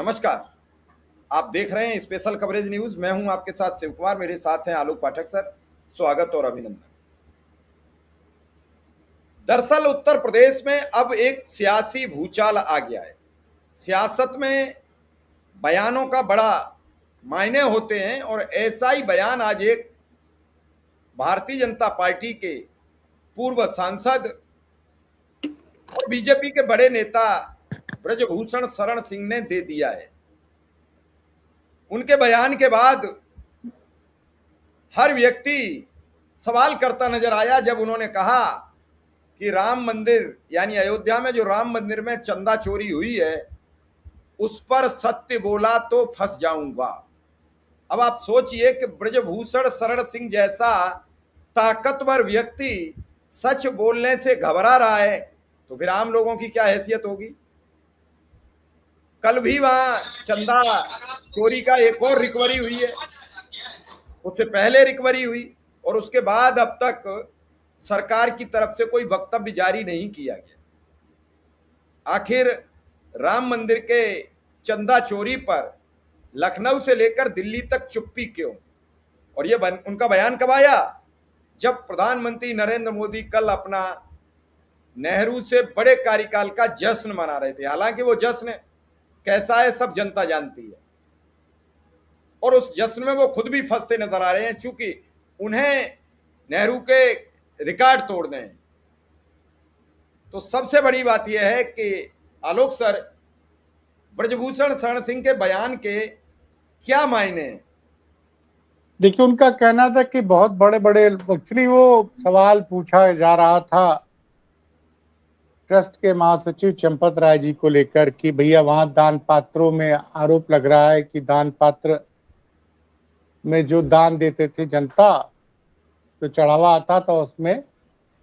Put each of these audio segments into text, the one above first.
नमस्कार। आप देख रहे हैं स्पेशल कवरेज न्यूज। मैं हूं आपके साथ शिव कुमार, मेरे साथ हैं आलोक पाठक सर। स्वागत और अभिनंदन। दरअसल उत्तर प्रदेश में अब एक सियासी भूचाल आ गया है। सियासत में बयानों का बड़ा मायने होते हैं और ऐसा ही बयान आज एक भारतीय जनता पार्टी के पूर्व सांसद और बीजेपी के बड़े नेता ब्रजभूषण शरण सिंह ने दे दिया है। उनके बयान के बाद हर व्यक्ति सवाल करता नजर आया जब उन्होंने कहा कि राम मंदिर यानी अयोध्या में जो राम मंदिर में चंदा चोरी हुई है उस पर सत्य बोला तो फंस जाऊंगा। अब आप सोचिए कि ब्रजभूषण शरण सिंह जैसा ताकतवर व्यक्ति सच बोलने से घबरा रहा है तो फिर आम लोगों की क्या हैसियत होगी। कल भी वहां चंदा चोरी का एक और रिकवरी हुई है, उससे पहले रिकवरी हुई और उसके बाद अब तक सरकार की तरफ से कोई वक्तव्य जारी नहीं किया गया। आखिर राम मंदिर के चंदा चोरी पर लखनऊ से लेकर दिल्ली तक चुप्पी क्यों? और ये उनका बयान कब आया? जब प्रधानमंत्री नरेंद्र मोदी कल अपना नेहरू से बड़े कार्यकाल का जश्न मना रहे थे। हालांकि वो जश्न कैसा है सब जनता जानती है और उस जश्न में वो खुद भी फंसते नजर आ रहे हैं, चूंकि उन्हें नेहरू के रिकॉर्ड तोड़ने हैं। तो सबसे बड़ी बात यह है कि आलोक सर, ब्रजभूषण शरण सिंह के बयान के क्या मायने हैं? देखिए, उनका कहना था कि बहुत बड़े बड़े एक्चुअली वो सवाल पूछा जा रहा था ट्रस्ट के महासचिव चंपत राय जी को लेकर कि भैया वहां दान पात्रों में आरोप लग रहा है कि दान पात्र में जो दान देते थे जनता, जो चढ़ावा आता था उसमें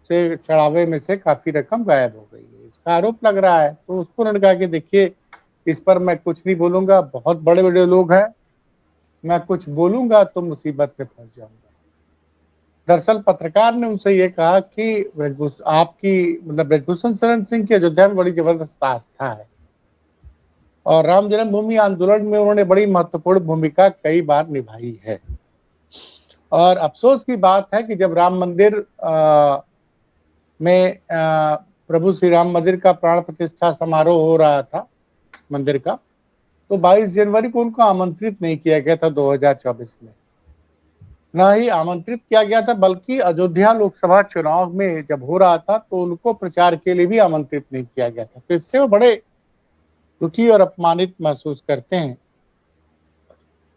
से चढ़ावे में से काफी रकम गायब हो गई है, इसका आरोप लग रहा है। तो उसको उन्होंने कहा कि देखिए इस पर मैं कुछ नहीं बोलूंगा, बहुत बड़े बड़े लोग हैं, मैं कुछ बोलूंगा तो मुसीबत में फंस जाऊंगा। दरअसल पत्रकार ने उनसे ये कहा कि आपकी ब्रजभूषण शरण सिंह की अयोध्या में बड़ी जबरदस्त आस्था है और राम जन्मभूमि आंदोलन में उन्होंने बड़ी महत्वपूर्ण भूमिका कई बार निभाई है। और अफसोस की बात है कि जब राम मंदिर में प्रभु श्री राम मंदिर का प्राण प्रतिष्ठा समारोह हो रहा था मंदिर का, तो 22 जनवरी को उनको आमंत्रित नहीं किया गया था 2024 में, न ही आमंत्रित किया गया था, बल्कि अयोध्या लोकसभा चुनाव में जब हो रहा था तो उनको प्रचार के लिए भी आमंत्रित नहीं किया गया था। तो इससे वो बड़े दुखी और अपमानित महसूस करते हैं।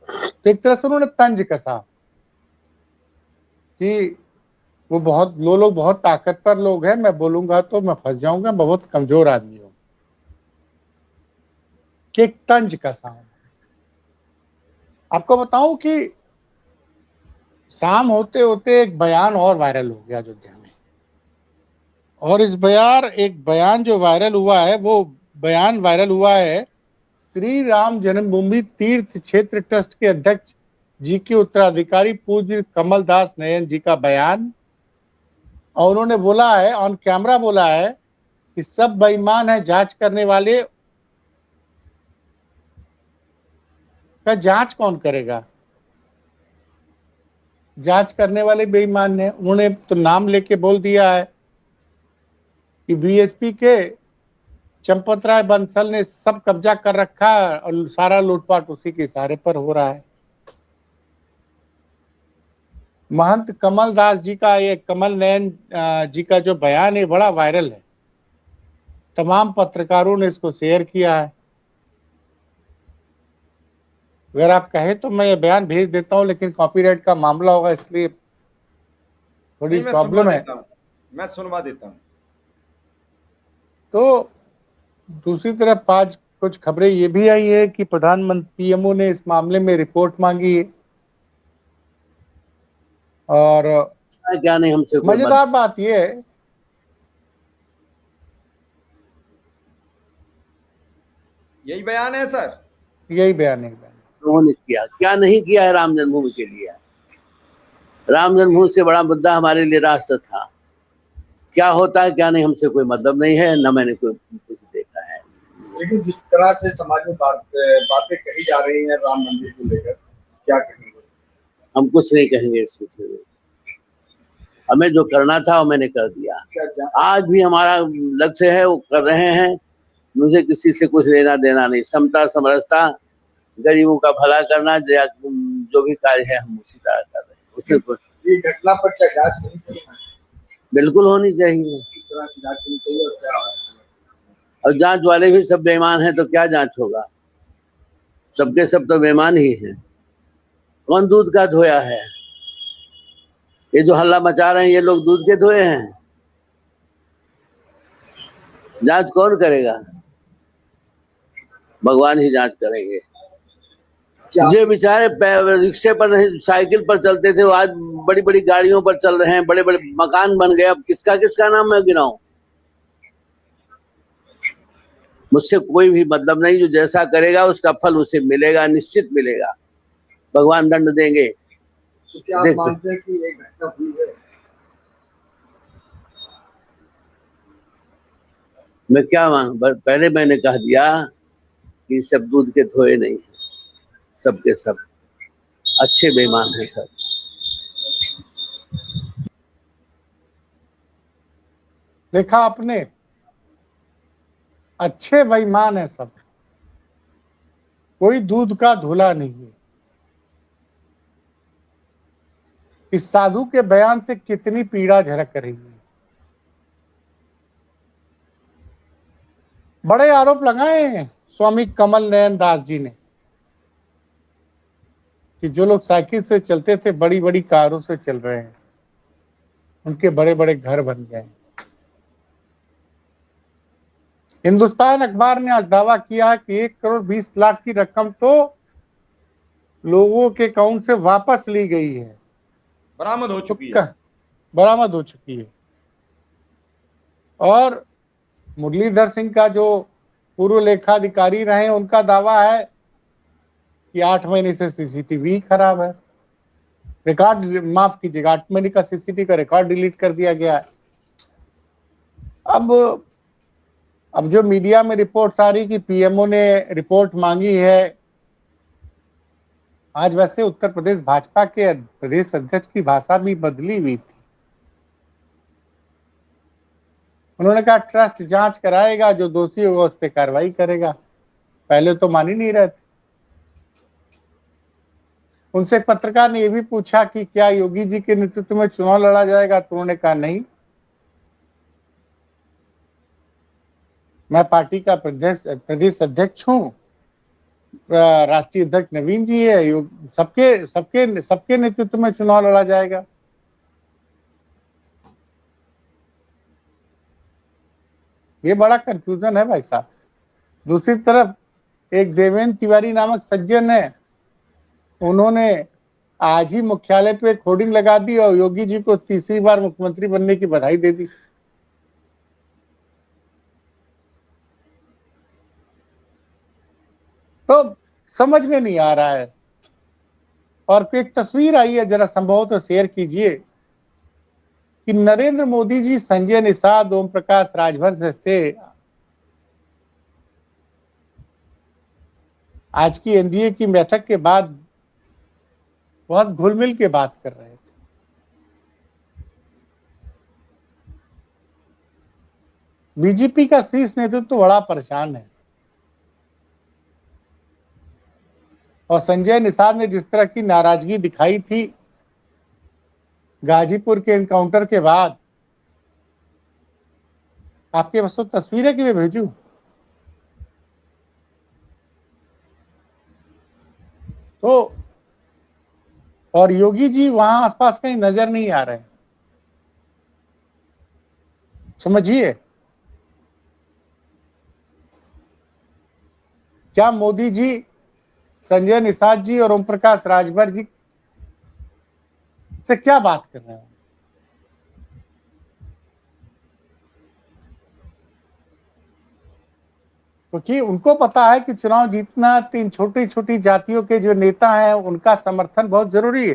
तो एक तरह से उन्होंने तंज कसा कि वो लोग बहुत ताकतवर लोग हैं, मैं बोलूंगा तो मैं फंस जाऊंगा, मैं बहुत कमजोर आदमी हूं, कि एक तंज कसा। आपको बताऊं कि शाम होते होते एक बयान और वायरल हो गया अयोध्या में, और इस एक बयान जो वायरल हुआ है वो बयान वायरल हुआ है श्री राम जन्मभूमि तीर्थ क्षेत्र ट्रस्ट के अध्यक्ष जी के उत्तराधिकारी पूज्य कमल दास नयन जी का बयान। और उन्होंने बोला है, ऑन कैमरा बोला है कि सब बेईमान है, जांच करने वाले का जांच कौन करेगा, जांच करने वाले बेईमान है। उन्होंने तो नाम लेके बोल दिया है कि बीएचपी के चंपत राय बंसल ने सब कब्जा कर रखा है और सारा लूटपाट उसी के इशारे पर हो रहा है। महंत कमल दास जी का, ये कमल नयन जी का जो बयान है बड़ा वायरल है, तमाम पत्रकारों ने इसको शेयर किया है। अगर आप कहें तो मैं ये बयान भेज देता हूं, लेकिन कॉपीराइट का मामला होगा इसलिए थोड़ी प्रॉब्लम है। मैं सुनवा देता हूं। तो दूसरी तरफ आज कुछ खबरें ये भी आई है कि प्रधानमंत्री पीएमओ ने इस मामले में रिपोर्ट मांगी है। और क्या नहीं हमसे मजेदार बात यह है, यही बयान है सर, यही बयान है। लोगों ने किया क्या नहीं किया है राम जन्मभूमि के लिए। राम जन्मभूमि से बड़ा मुद्दा हमारे लिए राष्ट्र था। क्या होता है क्या नहीं हमसे कोई मतलब नहीं है, न मैंने कोई कुछ देखा है। लेकिन जिस तरह से समाज में बातें कही जा रही हैं राम मंदिर को लेकर, क्या कहेंगे? हम कुछ नहीं कहेंगे इस विषय में। हमें जो करना था वो मैंने कर दिया। आज भी हमारा लक्ष्य है, वो कर रहे हैं। मुझे किसी से कुछ लेना देना नहीं। समता समरसता, गरीबों का भला करना, जो भी कार्य है हम उसी तरह कर रहे हैं। उसमें ये घटना पर क्या जांच होनी चाहिए? बिल्कुल होनी चाहिए। किस तरह से जांच होनी चाहिए और क्या? और जांच वाले भी सब बेईमान हैं तो क्या जांच होगा? सबके सब तो बेईमान ही हैं। कौन दूध का धोया है? ये जो हल्ला मचा रहे हैं ये लोग दूध के धोए हैं? जांच कौन करेगा? भगवान ही जांच करेंगे। ये बेचारे रिक्शे पर नहीं, साइकिल पर चलते थे, वो आज बड़ी बड़ी गाड़ियों पर चल रहे हैं, बड़े बड़े मकान बन गए। अब किसका किसका नाम मैं गिनाऊं? मुझसे कोई भी मतलब नहीं। जो जैसा करेगा उसका फल उसे मिलेगा, निश्चित मिलेगा। भगवान दंड देंगे। तो क्या आप मानते हैं कि ये घटना हुई है? मैं क्या मांग, पहले मैंने कह दिया कि सब दूध के धोए नहीं है, सबके सब अच्छे बेईमान हैं सब। देखा आपने, अच्छे बेईमान है सब, कोई दूध का धुला नहीं है। इस साधु के बयान से कितनी पीड़ा झलक रही है। बड़े आरोप लगाए हैं स्वामी कमल नयन दास जी ने कि जो लोग साइकिल से चलते थे बड़ी बड़ी कारों से चल रहे हैं, उनके बड़े बड़े घर बन गए। हिंदुस्तान अखबार ने आज दावा किया कि 1,20,00,000 की रकम तो लोगों के अकाउंट से वापस ली गई है, बरामद हो चुकी है। बरामद हो चुकी है। और मुरलीधर सिंह का जो पूर्व लेखाधिकारी रहे, उनका दावा है कि 8 महीने से सीसीटीवी खराब है। रिकॉर्ड, माफ कीजिएगा, 8 महीने का सीसीटीवी का रिकॉर्ड डिलीट कर दिया गया है। अब जो मीडिया में रिपोर्ट्स आ रही कि पीएमओ ने रिपोर्ट मांगी है, आज वैसे उत्तर प्रदेश भाजपा के प्रदेश अध्यक्ष की भाषा भी बदली हुई थी। उन्होंने कहा ट्रस्ट जांच कराएगा, जो दोषी होगा उस पर कार्रवाई करेगा। पहले तो मान ही नहीं रहे थे। उनसे एक पत्रकार ने यह भी पूछा कि क्या योगी जी के नेतृत्व में चुनाव लड़ा जाएगा, तो उन्होंने कहा नहीं, मैं पार्टी का प्रदेश अध्यक्ष हूं, राष्ट्रीय अध्यक्ष नवीन जी है, सबके सबके सबके नेतृत्व में चुनाव लड़ा जाएगा। ये बड़ा कंफ्यूजन है भाई साहब। दूसरी तरफ एक देवेंद्र तिवारी नामक सज्जन है, उन्होंने आज ही मुख्यालय पे एक होर्डिंग लगा दी और योगी जी को तीसरी बार मुख्यमंत्री बनने की बधाई दे दी। तो समझ में नहीं आ रहा है। और एक तस्वीर आई है, जरा संभव तो शेयर कीजिए, कि नरेंद्र मोदी जी संजय निषाद, ओम प्रकाश राजभर से आज की एनडीए की बैठक के बाद बहुत घुल मिल के बात कर रहे थे। बीजेपी का शीर्ष नेतृत्व तो बड़ा परेशान है। और संजय निषाद ने जिस तरह की नाराजगी दिखाई थी गाजीपुर के एनकाउंटर के बाद, आपके पास तो तस्वीरें कि मैं भेजूं? तो और योगी जी वहां आसपास कहीं नजर नहीं आ रहे। समझिए, क्या मोदी जी संजय निषाद जी और ओम प्रकाश राजभर जी से क्या बात कर रहे हैं? क्योंकि उनको पता है कि चुनाव जीतना 3 छोटी छोटी जातियों के जो नेता हैं उनका समर्थन बहुत जरूरी है।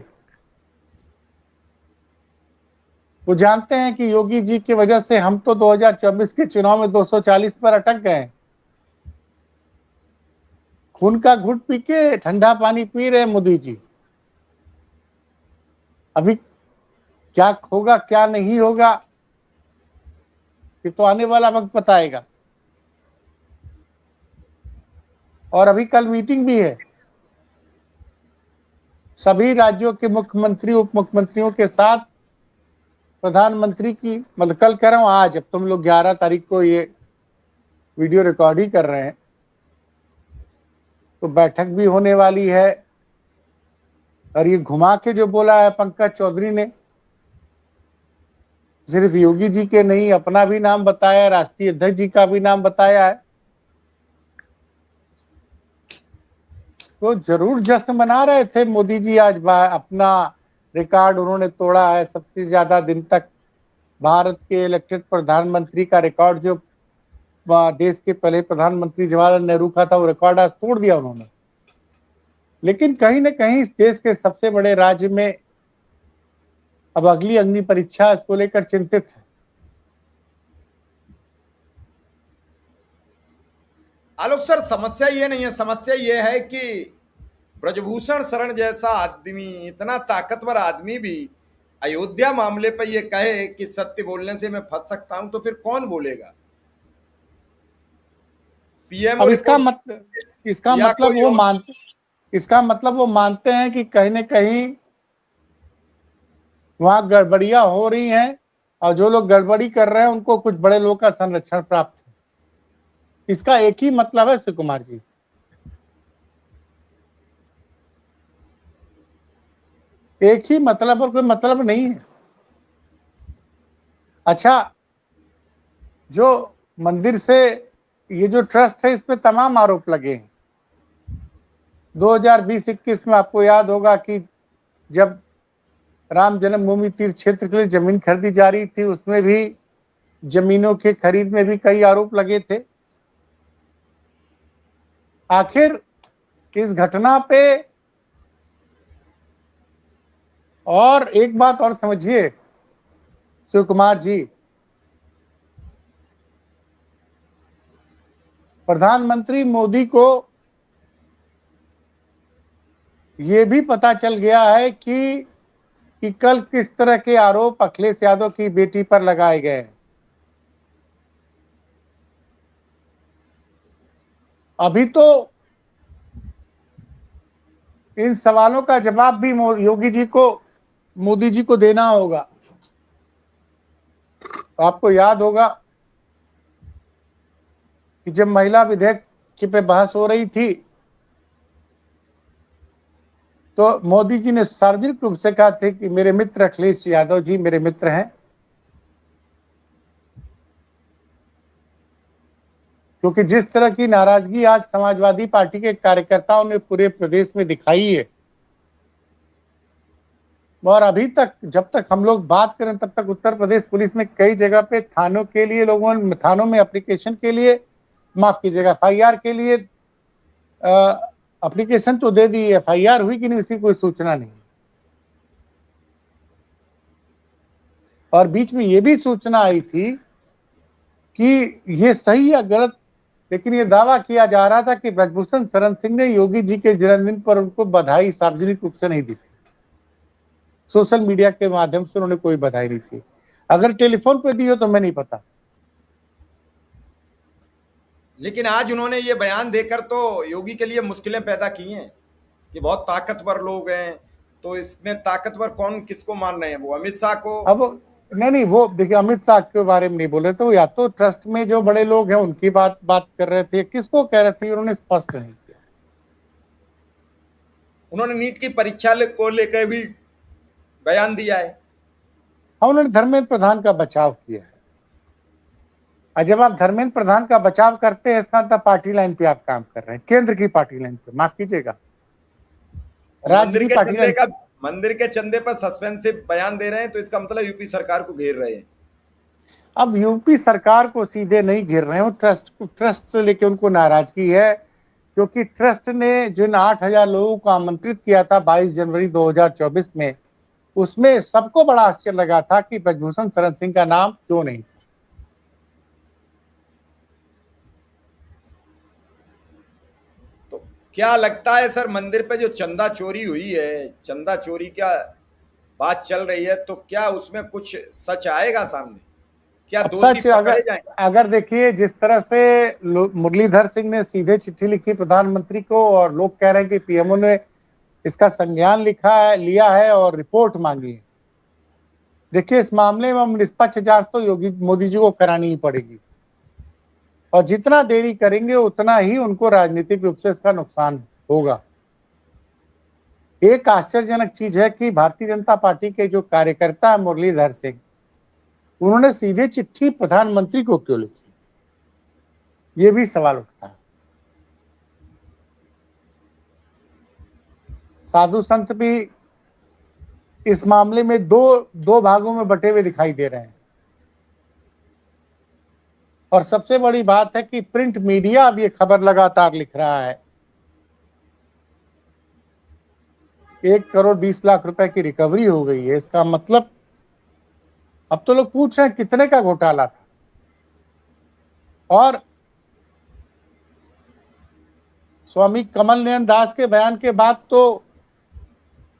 वो जानते हैं कि योगी जी की वजह से हम तो 2024 के चुनाव में 240 पर अटक गए। खून का घुट पी के ठंडा पानी पी रहे हैं मोदी जी। अभी क्या होगा क्या नहीं होगा ये तो आने वाला वक्त बताएगा। और अभी कल मीटिंग भी है सभी राज्यों के मुख्यमंत्री उप मुख्यमंत्रियों के साथ प्रधानमंत्री की, मतलब कल कह रहा हूं आज, अब तुम लोग 11 तारीख को ये वीडियो रिकॉर्ड ही कर रहे हैं तो बैठक भी होने वाली है। और ये घुमा के जो बोला है पंकज चौधरी ने, सिर्फ योगी जी के नहीं अपना भी नाम बताया, राष्ट्रीय अध्यक्ष जी का भी नाम बताया है। तो जरूर जश्न मना रहे थे मोदी जी आज। अपना रिकॉर्ड उन्होंने तोड़ा है, सबसे ज्यादा दिन तक भारत के इलेक्टेड प्रधानमंत्री का रिकॉर्ड जो देश के पहले प्रधानमंत्री जवाहरलाल नेहरू का था वो रिकॉर्ड आज तोड़ दिया उन्होंने। लेकिन कहीं ना कहीं इस देश के सबसे बड़े राज्य में अब अगली अग्नि परीक्षा इसको लेकर चिंतित है। आलोक सर, समस्या ये नहीं है, समस्या ये है कि ब्रजभूषण शरण जैसा आदमी, इतना ताकतवर आदमी भी अयोध्या मामले पर ये कहे कि सत्य बोलने से मैं फंस सकता हूं, तो फिर कौन बोलेगा? पीएम अब इसका मतलब वो मानते हैं कि कहीं ना कहीं वहां गड़बड़ियां हो रही हैं और जो लोग गड़बड़ी कर रहे हैं उनको कुछ बड़े लोगों का संरक्षण प्राप्त है। इसका एक ही मतलब है सुकुमार जी, एक ही मतलब और कोई मतलब नहीं है। अच्छा, जो मंदिर से ये जो ट्रस्ट है इस पे तमाम आरोप लगे हैं। 2020-21 में आपको याद होगा कि जब राम जन्मभूमि तीर्थ क्षेत्र के लिए जमीन खरीदी जा रही थी उसमें भी जमीनों के खरीद में भी कई आरोप लगे थे। आखिर इस घटना पे, और एक बात और समझिए शिव कुमार जी, प्रधानमंत्री मोदी को ये भी पता चल गया है कि कल किस तरह के आरोप अखिलेश यादव की बेटी पर लगाए गए हैं। अभी तो इन सवालों का जवाब भी मोदी जी को देना होगा। आपको याद होगा कि जब महिला विधेयक पे बहस हो रही थी तो मोदी जी ने सार्वजनिक रूप से कहा था कि मेरे मित्र अखिलेश यादव जी मेरे मित्र हैं, क्योंकि जिस तरह की नाराजगी आज समाजवादी पार्टी के कार्यकर्ताओं ने पूरे प्रदेश में दिखाई है, और अभी तक जब तक हम लोग बात करें तब तक उत्तर प्रदेश पुलिस में कई जगह पे थानों में एप्लीकेशन के लिए, माफ कीजिएगा, एफआईआर के लिए एप्लीकेशन तो दे दी, एफआईआर हुई कि नहीं इसकी कोई सूचना नहीं। और बीच में ये भी सूचना आई थी कि ये सही या गलत, लेकिन ये दावा किया जा रहा था कि ब्रजभूषण शरण सिंह ने योगी जी के जन्मदिन पर उनको बधाई सार्वजनिक रूप से नहीं दी थी। सोशल मीडिया के माध्यम से उन्होंने कोई बधाई नहीं थी। अगर टेलीफोन पे दी हो तो मैं नहीं पता। लेकिन आज उन्होंने ये बयान देकर तो योगी के लिए मुश्किलें पैदा की हैं कि बहुत ताकतवर लोग हैं। तो इसमें ताकतवर कौन किसको मान रहे हैं? वो अमित शाह को? अब नहीं, वो देखिए अमित शाह के बारे में नहीं बोले तो या तो ट्रस्ट में जो बड़े लोग हैं उनकी बात कर रहे थे, किसको कह रहे थे उन्होंने स्पष्ट नहीं किया। उन्होंने नीट की परीक्षा को लेकर भी बयान दिया है। हाँ, उन्होंने धर्मेंद्र प्रधान का बचाव किया है। और जब आप धर्मेंद्र प्रधान का बचाव करते हैं इसका मतलब पार्टी लाइन पे आप काम कर रहे हैं, केंद्र की पार्टी लाइन पे, माफ कीजिएगा, राज्य की पार्टी लाइन। मंदिर के चंदे पर सस्पेंसिव बयान दे रहे हैं तो इसका मतलब यूपी सरकार को घेर रहे हैं। अब यूपी सरकार को सीधे नहीं घेर रहे हैं, ट्रस्ट से लेके उनको नाराजगी है, क्योंकि ट्रस्ट ने जिन 8,000 लोगों को आमंत्रित किया था 22 जनवरी 2024 में, उसमें सबको बड़ा आश्चर्य लगा था कि ब्रजभूषण शरण सिंह का नाम क्यों नहीं। क्या लगता है सर, मंदिर पे जो चंदा चोरी हुई है, चंदा चोरी क्या बात चल रही है, तो क्या उसमें कुछ सच आएगा सामने? क्या अब दोषी सच पकड़े अगर जाएंगे? अगर देखिए, जिस तरह से मुरलीधर सिंह ने सीधे चिट्ठी लिखी प्रधानमंत्री को, और लोग कह रहे हैं कि पीएमओ ने इसका संज्ञान लिया है और रिपोर्ट मांगी है। देखिए, इस मामले में हम निष्पक्ष जांच तो योगी मोदी जी को करानी ही पड़ेगी, और जितना देरी करेंगे उतना ही उनको राजनीतिक रूप से इसका नुकसान होगा। एक आश्चर्यजनक चीज है कि भारतीय जनता पार्टी के जो कार्यकर्ता है मुरलीधर सिंह, उन्होंने सीधे चिट्ठी प्रधानमंत्री को क्यों लिखी, ये भी सवाल उठता है। साधु संत भी इस मामले में दो भागों में बटे हुए दिखाई दे रहे हैं, और सबसे बड़ी बात है कि प्रिंट मीडिया अब ये खबर लगातार लिख रहा है 1,20,00,000 रुपए की रिकवरी हो गई है। इसका मतलब अब तो लोग पूछ रहे हैं कितने का घोटाला था। और स्वामी कमल नयन दास के बयान के बाद तो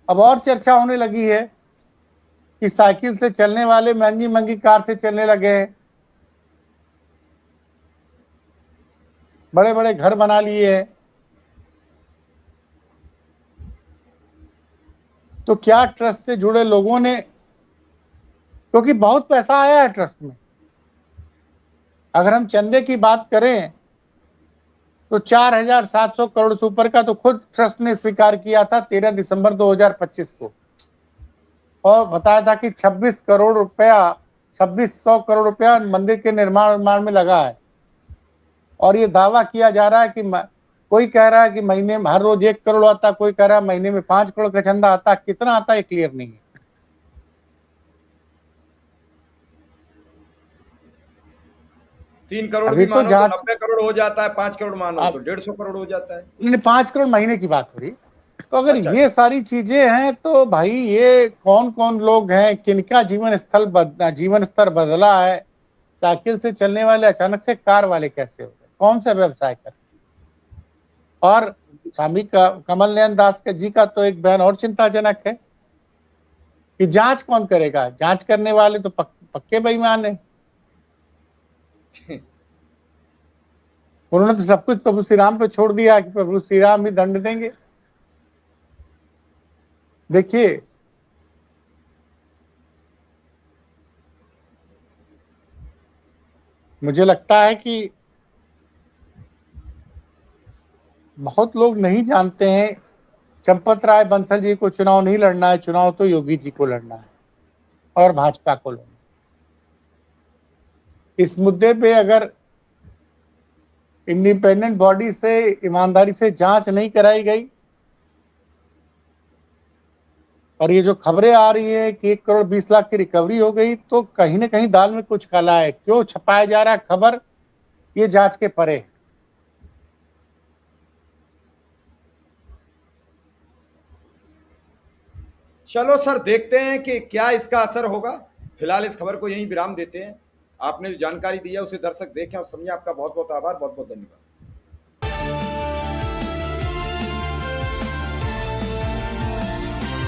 अब और चर्चा होने लगी है कि साइकिल से चलने वाले महंगी महंगी कार से चलने लगे हैं, बड़े बड़े घर बना लिए हैं। तो क्या ट्रस्ट से जुड़े लोगों ने, क्योंकि बहुत पैसा आया है ट्रस्ट में, अगर हम चंदे की बात करें तो 4,700 करोड़ से ऊपर का तो खुद ट्रस्ट ने स्वीकार किया था 13 दिसंबर 2025 को, और बताया था कि 2600 करोड़ रुपया मंदिर के निर्माण में लगा है। और ये दावा किया जा रहा है कि कोई कह रहा है कि महीने में हर रोज 1 करोड़ आता, कोई कह रहा है महीने में 5 करोड़ का चंदा आता, कितना आता है क्लियर नहीं है। 3 करोड़ अभी भी तो मानो तो जांच 90 करोड़ हो जाता है, 5 करोड़ मानो तो 150 करोड़ हो जाता है। 5 करोड़ महीने की बात हो रही। तो अगर अच्छा, ये सारी चीजें हैं तो भाई ये कौन कौन लोग हैं, किनका जीवन स्तर बदला है, साइकिल से चलने वाले अचानक से कार वाले कैसे हो गए, कौन सा व्यवसाय करते। और स्वामी कमल नयन दास जी का तो एक बयान और चिंताजनक है कि जांच कौन करेगा, जांच करने वाले तो पक्के बेईमान है। उन्होंने तो सब कुछ प्रभु श्री राम पे छोड़ दिया कि प्रभु श्री राम ही दंड देंगे। देखिए, मुझे लगता है कि बहुत लोग नहीं जानते हैं चंपत राय बंसल जी को चुनाव नहीं लड़ना है, चुनाव तो योगी जी को लड़ना है और भाजपा को लड़ना है। इस मुद्दे पे अगर इंडिपेंडेंट बॉडी से ईमानदारी से जांच नहीं कराई गई, और ये जो खबरें आ रही है कि 1,20,00,000 की रिकवरी हो गई, तो कहीं ना कहीं दाल में कुछ काला है। क्यों छपाया जा रहा है खबर, ये जांच के परे है। चलो सर, देखते हैं कि क्या इसका असर होगा। फिलहाल इस खबर को यहीं विराम देते हैं। आपने जो जानकारी दी है उसे दर्शक देखें और समझें। आपका बहुत बहुत आभार, बहुत बहुत धन्यवाद।